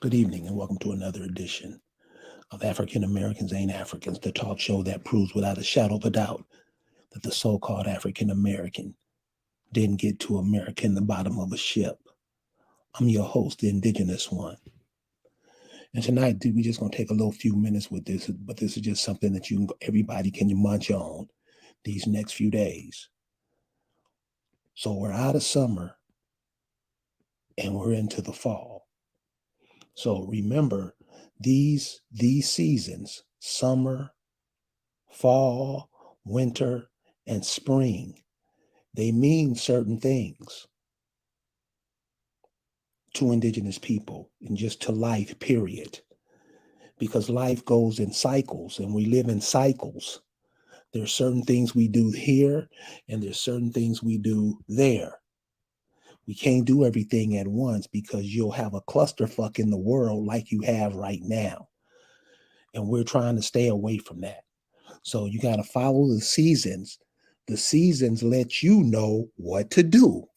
Good evening, and welcome to another edition of African Americans Ain't Africans, the talk show that proves without a shadow of a doubt that the so called African American didn't get to America in the bottom of a ship. I'm your host, the indigenous one. And tonight, we just going to take a little few minutes with this, but this is just something that everybody can munch on these next few days. So we're out of summer and we're into the fall. So remember, these seasons, summer, fall, winter, and spring, they mean certain things to indigenous people and just to life, period. Because life goes in cycles and we live in cycles. There's certain things we do here and there's certain things we do there. We can't do everything at once because you'll have a clusterfuck in the world like you have right now. And we're trying to stay away from that. So you got to follow the seasons. The seasons let you know what to do.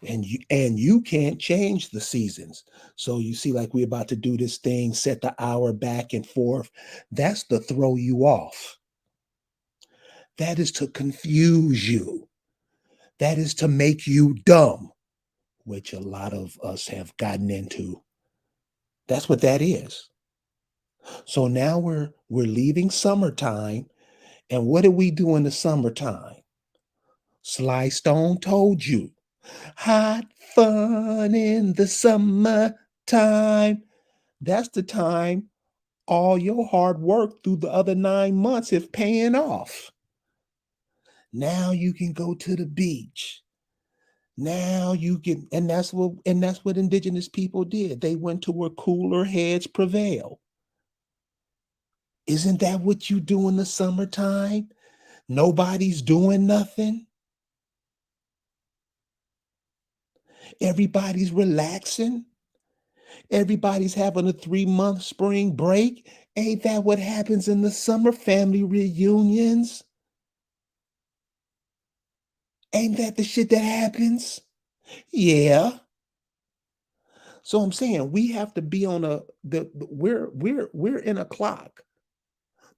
And you can't change the seasons. So you see, like we're about to do this thing, set the hour back and forth. That's to throw you off. That is to confuse you. That is to make you dumb, which a lot of us have gotten into. That's what that is. So now we're leaving summertime. And what do we do in the summertime? Sly Stone told you. Hot fun in the summertime. That's the time all your hard work through the other 9 months is paying off. Now you can go to the beach. Now you can, and that's what indigenous people did. They went to where cooler heads prevail. Isn't that what you do in the summertime? Nobody's doing nothing. Everybody's relaxing. Everybody's having a 3-month spring break. Ain't that what happens in the summer? Family reunions? Ain't that the shit that happens? Yeah. So I'm saying we have to be on we're in a clock.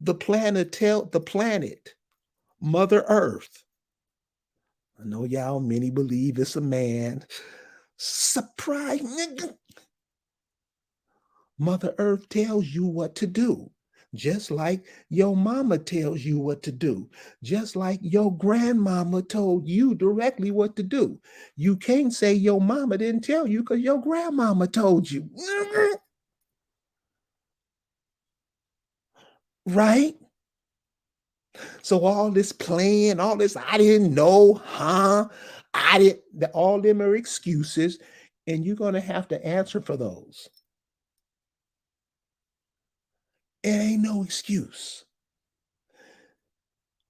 The planet, Mother Earth. I know y'all many believe it's a man. Surprise, nigga. Mother Earth tells you what to do. Just like your mama tells you what to do. Just like your grandmama told you directly what to do. You can't say your mama didn't tell you because your grandmama told you. Right? So all this playing, all this, I didn't know, huh? I didn't, all them are excuses, and you're going to have to answer for those. It ain't no excuse.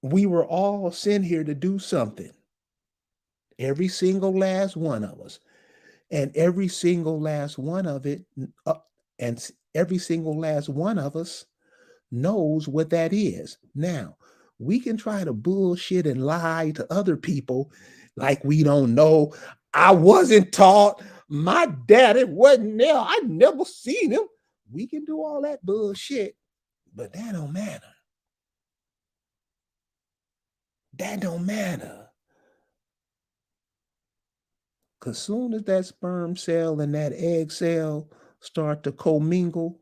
We were all sent here to do something. Every single last one of us. And every single last one of it, and every single last one of us knows what that is. Now, we can try to bullshit and lie to other people like we don't know. I wasn't taught. My daddy wasn't there. I never seen him. We can do all that bullshit, but that don't matter. That don't matter. Because soon as that sperm cell and that egg cell start to commingle,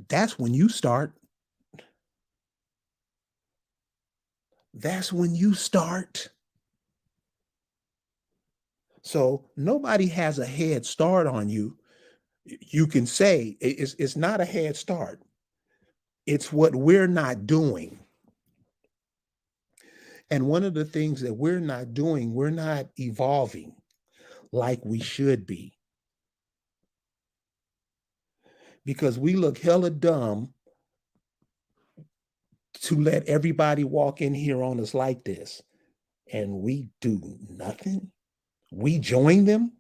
that's when you start. That's when you start. So nobody has a head start on you. You can say it's not a head start. It's what we're not doing. And one of the things that we're not doing, we're not evolving like we should be. Because we look hella dumb to let everybody walk in here on us like this. And we do nothing. We join them.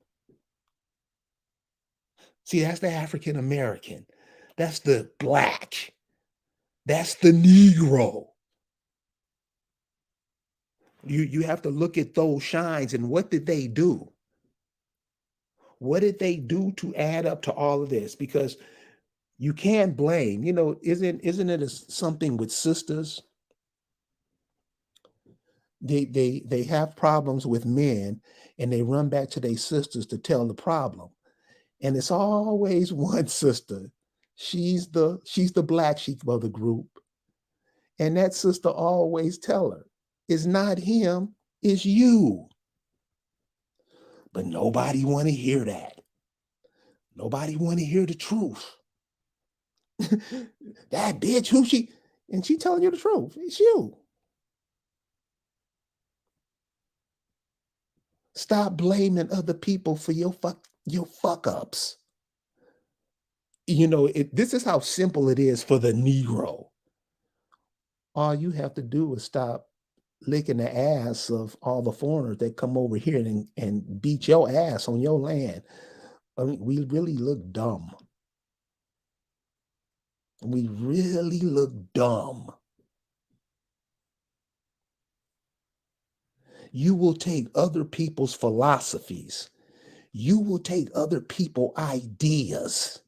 See, that's the African American. That's the black. That's the Negro. You have to look at those shines and what did they do? What did they do to add up to all of this? Because you can't blame, isn't it something with sisters? They have problems with men and they run back to their sisters to tell the problem. And it's always one sister. She's the black sheep of the group. And that sister always tell her, it's not him, it's you. But nobody want to hear that. Nobody want to hear the truth. That bitch, who she, and she telling you the truth. It's you. Stop blaming other people for your fuck ups. This is how simple it is for the Negro. All you have to do is stop licking the ass of all the foreigners that come over here and beat your ass on your land. I mean, we really look dumb. We really look dumb. You will take other people's philosophies. You will take other people's ideas.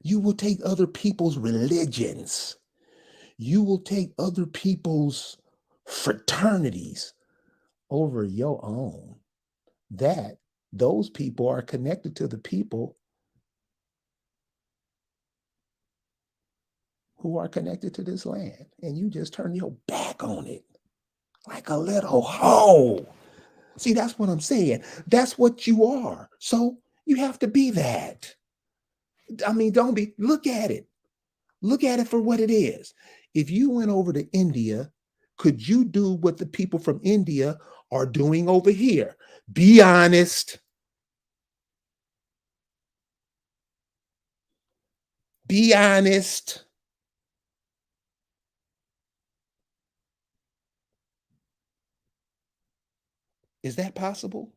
You will take other people's religions. You will take other people's fraternities over your own. Those people are connected to the people who are connected to this land. And you just turn your back on it like a little hoe. See, that's what I'm saying. That's what you are. So you have to be that. I mean, look at it. Look at it for what it is. If you went over to India, could you do what the people from India are doing over here? Be honest. Be honest. Is that possible?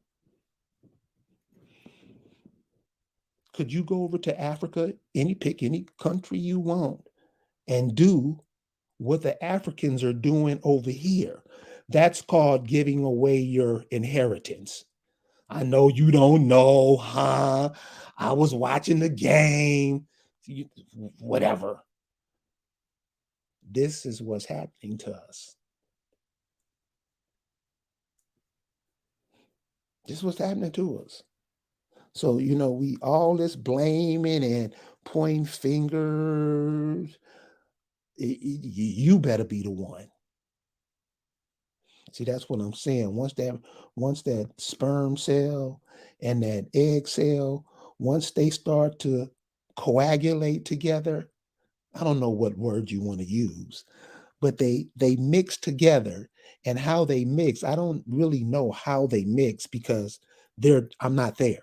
Could you go over to Africa, pick any country you want, and do what the Africans are doing over here? That's called giving away your inheritance. I know you don't know, huh? I was watching the game, whatever. This is what's happening to us. This is what's happening to us. So, we all this blaming and pointing fingers. You better be the one. See, that's what I'm saying. Once that sperm cell and that egg cell, once they start to coagulate together, I don't know what word you want to use, but they mix together. And how they mix, I don't really know how they mix because I'm not there.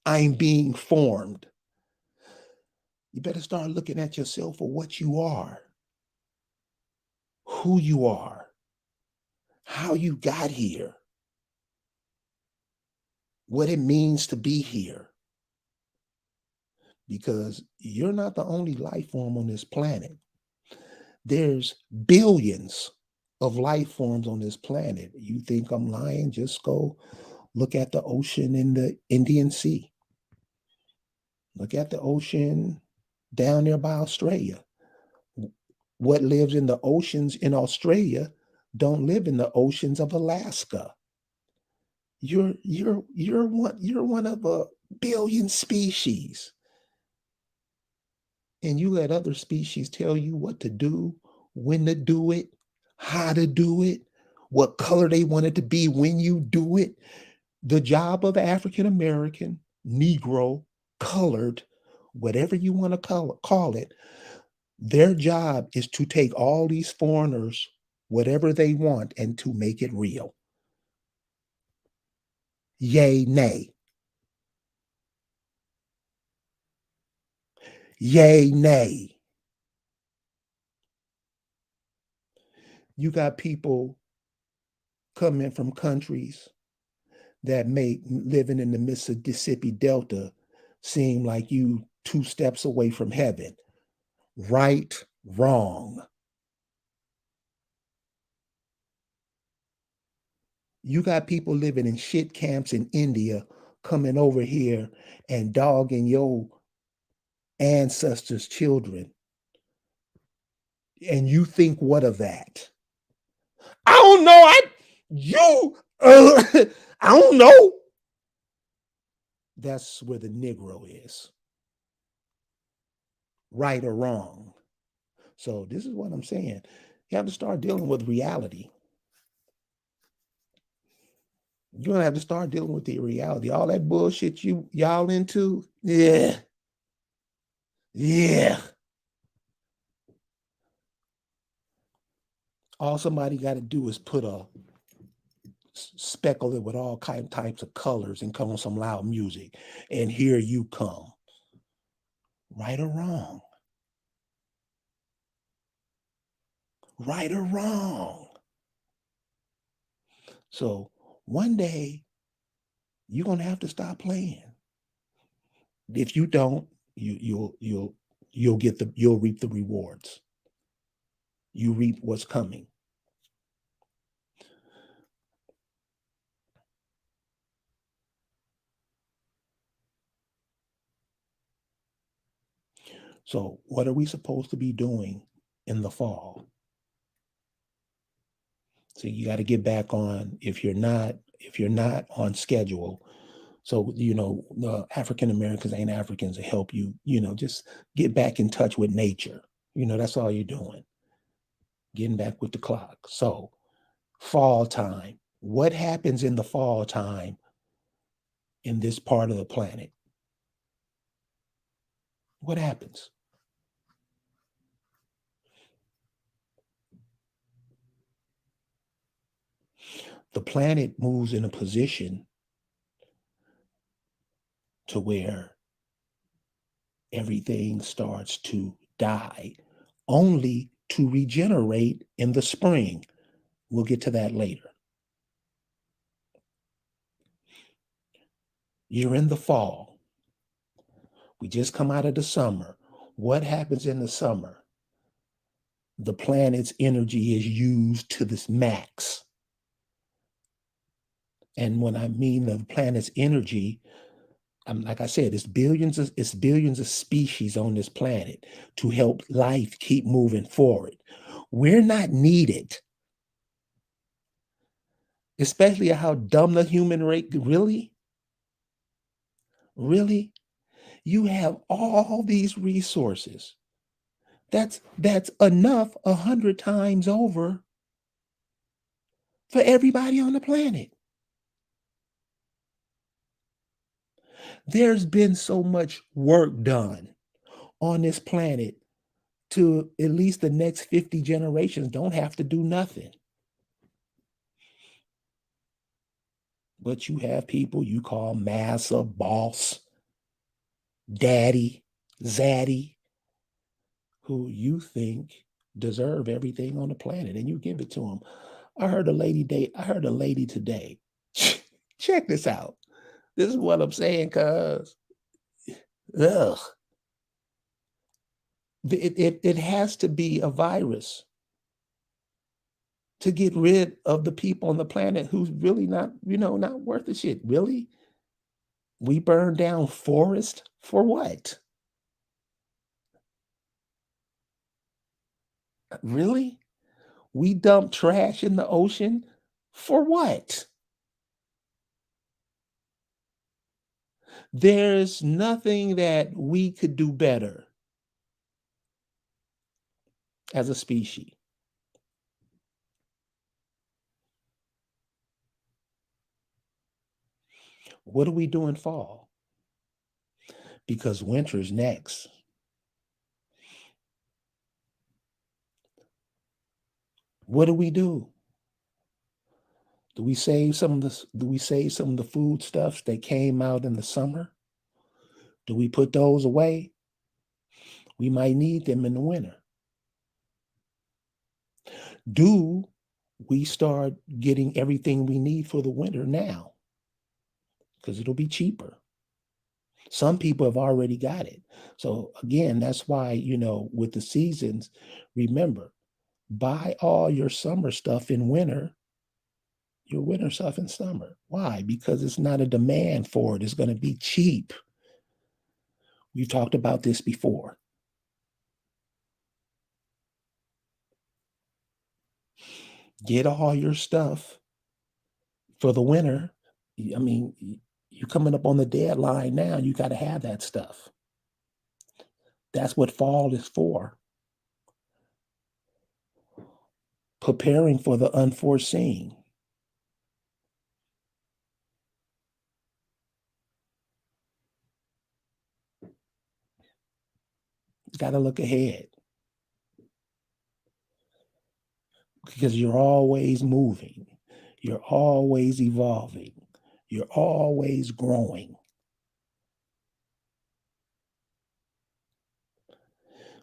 I'm being formed. You better start looking at yourself for what you are, who you are, how you got here, what it means to be here. Because you're not the only life form on this planet. There's billions of life forms on this planet. You think I'm lying? Just go look at the ocean in the Indian Sea. Look at the ocean down there by Australia. What lives in the oceans in Australia don't live in the oceans of Alaska. You're one of a billion species. And you let other species tell you what to do, when to do it, how to do it, what color they want it to be when you do it. The job of African American, Negro, colored, whatever you want to call it, their job is to take all these foreigners, whatever they want, and to make it real. Yay, nay. Yay, nay. You got people coming from countries that make living in the Mississippi Delta seem like you 2 steps away from heaven. Right, wrong. You got people living in shit camps in India coming over here and dogging your ancestors' children. And you think what of that? I don't know. I don't know. That's where the Negro is, right or wrong. So this is what I'm saying. You have to start dealing with reality. You're gonna have to start dealing with the reality. All that bullshit y'all into, yeah, yeah. All somebody got to do is put a speckle it with all types of colors and come on some loud music, and here you come, right or wrong, right or wrong. So one day you're gonna have to stop playing. If you don't, you'll reap the rewards. You reap what's coming. So what are we supposed to be doing in the fall? So you got to get back on if you're not on schedule. So the African Americans ain't Africans to help you, just get back in touch with nature. That's all you're doing. Getting back with the clock. So fall time. What happens in the fall time in this part of the planet? What happens? The planet moves in a position to where everything starts to die, only to regenerate in the spring. We'll get to that later. You're in the fall. We just come out of the summer. What happens in the summer? The planet's energy is used to this max. And when I mean the planet's energy, like I said, it's billions of species on this planet to help life keep moving forward. We're not needed, especially how dumb the human race really. Really, you have all these resources. That's enough 100 times over for everybody on the planet. There's been so much work done on this planet to at least the next 50 generations don't have to do nothing. But you have people you call massa, boss, daddy, zaddy, who you think deserve everything on the planet, and you give it to them. I heard a lady today. Check this out. This is what I'm saying, cuz ugh. It has to be a virus to get rid of the people on the planet who's really not worth the shit. Really? We burn down forest for what? Really? We dump trash in the ocean for what? There's nothing that we could do better as a species. What do we do in fall? Because winter's next. What do we do? Do we save some of the food stuffs that came out in the summer? Do we put those away? We might need them in the winter. Do we start getting everything we need for the winter now? Because it'll be cheaper. Some people have already got it. So again, that's why, with the seasons, remember, buy all your summer stuff in winter your winter stuff in summer. Why? Because it's not a demand for it. It's going to be cheap. We've talked about this before. Get all your stuff for the winter. I mean, you're coming up on the deadline now. You got to have that stuff. That's what fall is for. Preparing for the unforeseen. You got to look ahead because you're always moving. You're always evolving. You're always growing.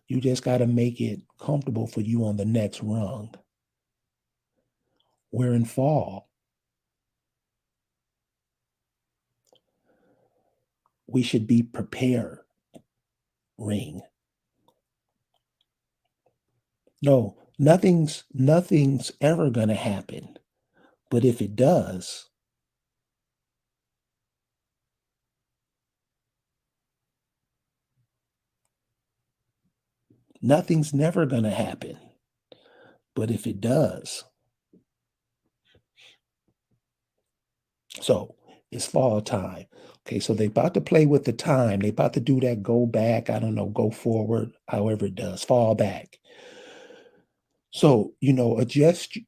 You just got to make it comfortable for you on the next rung. We're in fall. We should be preparing. No, nothing's ever going to happen. But if it does, nothing's never going to happen. But if it does, so it's fall time. Okay, so they're about to play with the time. They're about to do that go back, I don't know, go forward, however it does, fall back. So, adjust,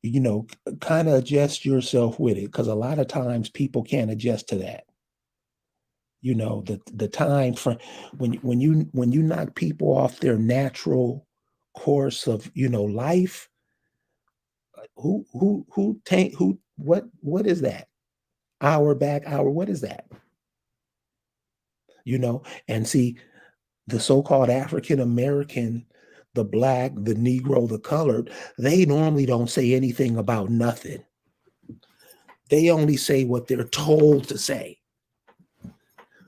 kind of adjust yourself with it because a lot of times people can't adjust to that. The time frame when you knock people off their natural course of, life, what is that? Hour back, hour, what is that? And see, the so-called African American, the black, the Negro, the colored, they normally don't say anything about nothing. They only say what they're told to say.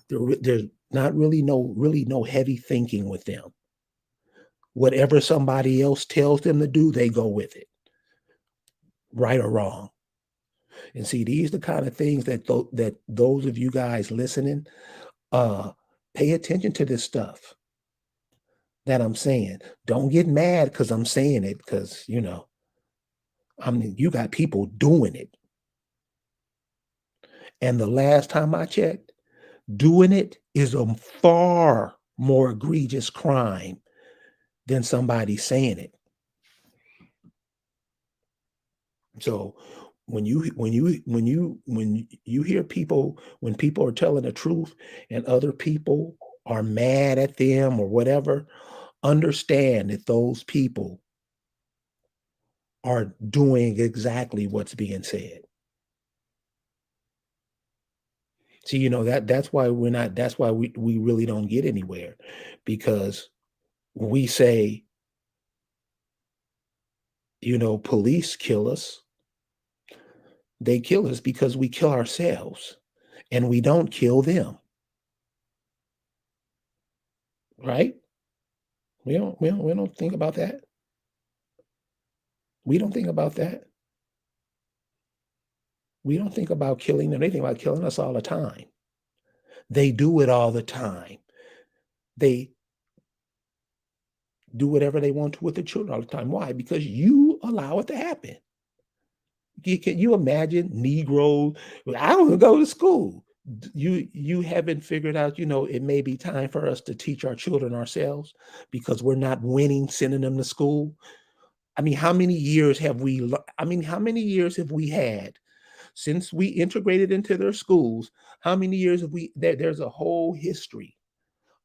There's not really no heavy thinking with them. Whatever somebody else tells them to do, they go with it, right or wrong. And see, these are the kind of things that those of you guys listening, uh, pay attention to this stuff that I'm saying. Don't get mad because I'm saying it, because I mean, you got people doing it. And the last time I checked, doing it is a far more egregious crime than somebody saying it. So when you hear people, when people are telling the truth and other people are mad at them or whatever, understand that those people are doing exactly what's being said. See, that's why we really don't get anywhere, because when we say, police kill us, they kill us because we kill ourselves and we don't kill them, right? We don't think about that. We don't think about that. We don't think about killing them. They think about killing us all the time. They do it all the time. They do whatever they want to with the children all the time. Why? Because you allow it to happen. Can you imagine Negro? I don't go to school. You haven't figured out, it may be time for us to teach our children ourselves because we're not winning sending them to school. I mean, how many years have how many years have we had since we integrated into their schools? How many years have there's a whole history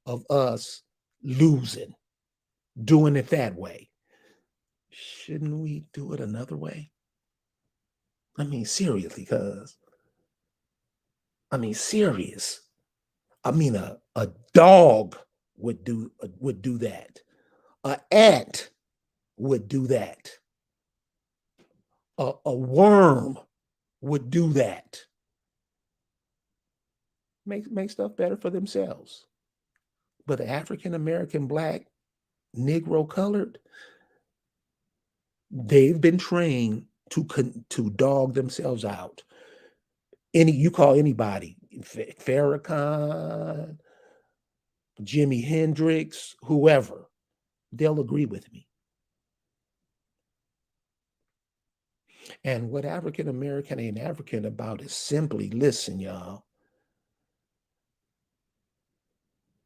of us losing, doing it that way. Shouldn't we do it another way? I mean, seriously, serious. I mean, a dog would do that. A ant would do that. A worm would do that. Make stuff better for themselves. But the African American, black, Negro, colored, they've been trained to dog themselves out. You call anybody, Farrakhan, Jimi Hendrix, whoever, they'll agree with me. And what African American ain't African about is simply, listen, y'all,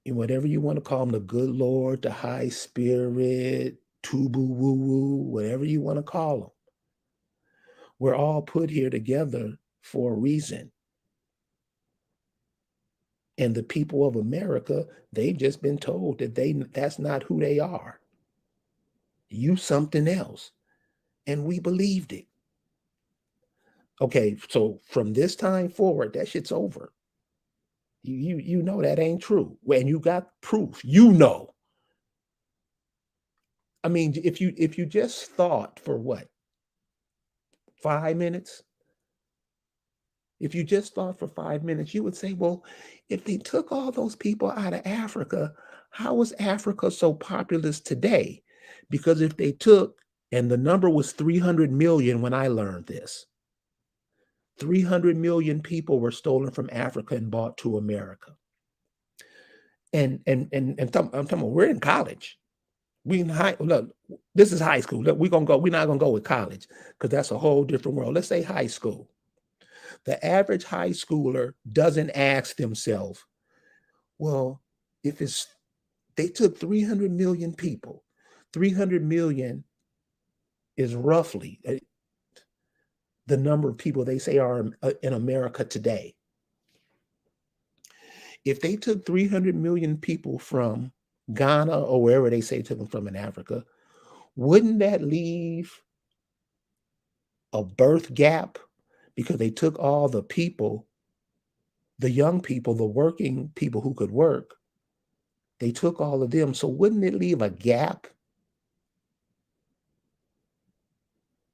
whatever you want to call them, the good Lord, the high spirit, tubu woo woo, whatever you want to call them, we're all put here together for a reason. And the people of America, they've just been told that that's not who they are. You something else. And we believed it. Okay, so from this time forward, that shit's over. You know that ain't true. When you got proof, you know. I mean, if you just thought for what, 5 minutes? If you just thought for 5 minutes, you would say, well, if they took all those people out of Africa, how is Africa so populous today? Because if they took, and the number was 300 million when I learned this, 300 million people were stolen from Africa and brought to America. I'm talking about, we're in college. We in high, look, this is high school. Look, we're not gonna go with college because that's a whole different world. Let's say high school. The average high schooler doesn't ask themselves, well, if they took 300 million people, 300 million is roughly the number of people they say are in America today. If they took 300 million people from Ghana or wherever they say took them from in Africa, wouldn't that leave a birth gap? Because they took all the people, the young people, the working people who could work, they took all of them. So wouldn't it leave a gap?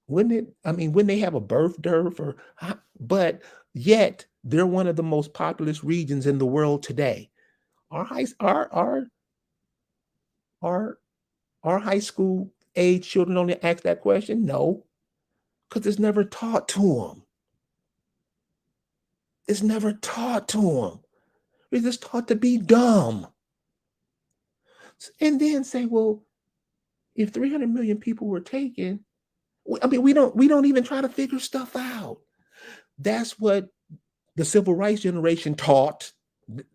Wouldn't it? I mean, wouldn't they have a birth dearth but yet they're one of the most populous regions in the world today. Our high, our, our high school age children only ask that question? No, because it's never taught to them. It's never taught to them. We're just taught to be dumb. And then say, well, if 300 million people were taken, I mean, we don't even try to figure stuff out. That's what the civil rights generation taught.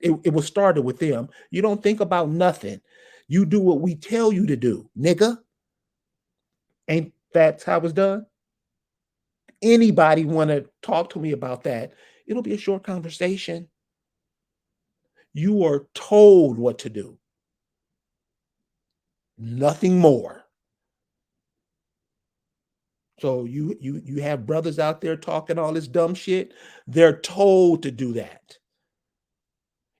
It was started with them. You don't think about nothing. You do what we tell you to do, nigga. Ain't that how it's done? Anybody want to talk to me about that? It'll be a short conversation. You are told what to do. Nothing more. So you have brothers out there talking all this dumb shit. They're told to do that.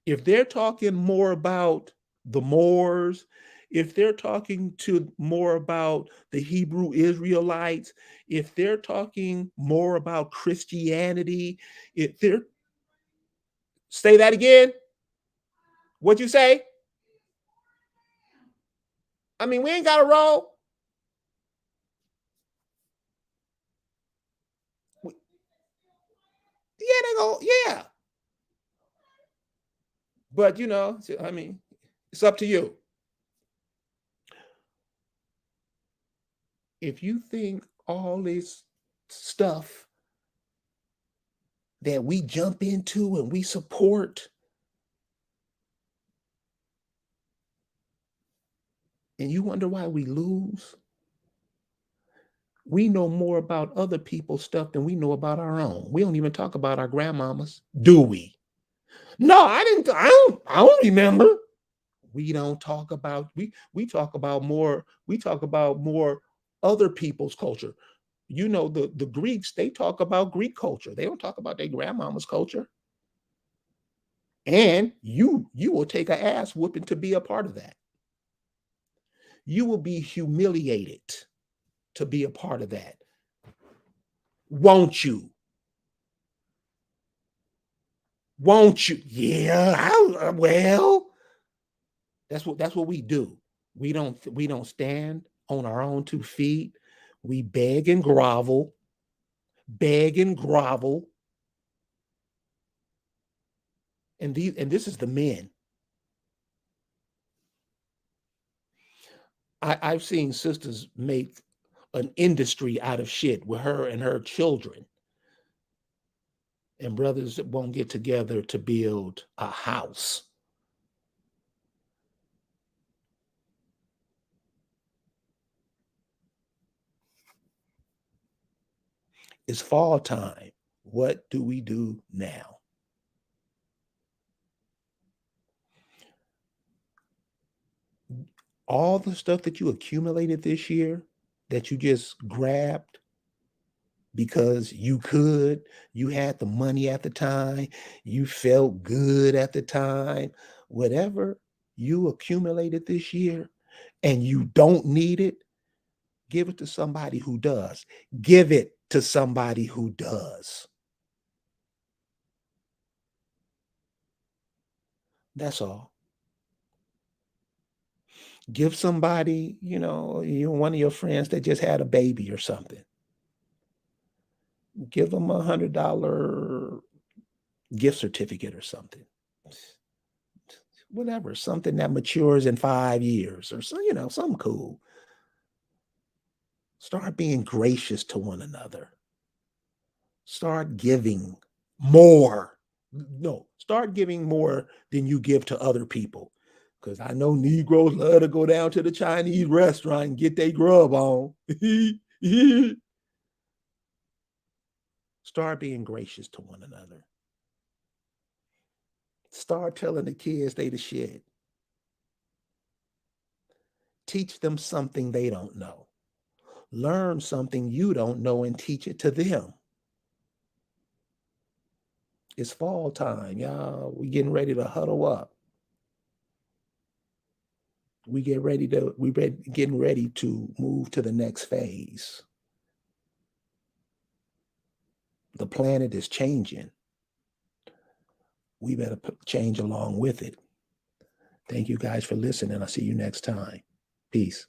If they're talking more about the Moors, if they're talking to more about the Hebrew Israelites, if they're talking more about Christianity, if they're say that again. What'd you say? I mean, we ain't got to roll. Yeah, they go, yeah. But I mean, it's up to you. If you think all this stuff that we jump into and we support, and you wonder why we lose, we know more about other people's stuff than we know about our own. We don't even talk about our grandmamas, do we? No, I didn't. I don't remember. We don't talk about we talk about more. We talk about more other people's culture. The Greeks, they talk about Greek culture. They don't talk about their grandmama's culture. And you will take an ass whooping to be a part of that. You will be humiliated to be a part of that. Won't you? Won't you? Yeah, well, that's what we do. We don't stand on our own 2 feet. We beg and grovel. beg and grovel. And this is the men. I've seen sisters make an industry out of shit with her and her children, and brothers that won't get together to build a house. It's fall time. What do we do now? All the stuff that you accumulated this year that you just grabbed because you could, you had the money at the time, you felt good at the time, whatever you accumulated this year and you don't need it, give it to somebody who does. Give it to somebody who does. That's all. Give somebody, one of your friends that just had a baby or something. Give them $100 gift certificate or something. Whatever, something that matures in 5 years or so, something cool. Start being gracious to one another. Start giving more. No, start giving more than you give to other people. Because I know Negroes love to go down to the Chinese restaurant and get their grub on. Start being gracious to one another. Start telling the kids they the shit. Teach them something they don't know. Learn something you don't know and teach it to them. It's fall time, y'all. We getting ready to huddle up. Getting ready to move to the next phase. The planet is changing. We better change along with it. Thank you guys for listening. I'll see you next time. Peace.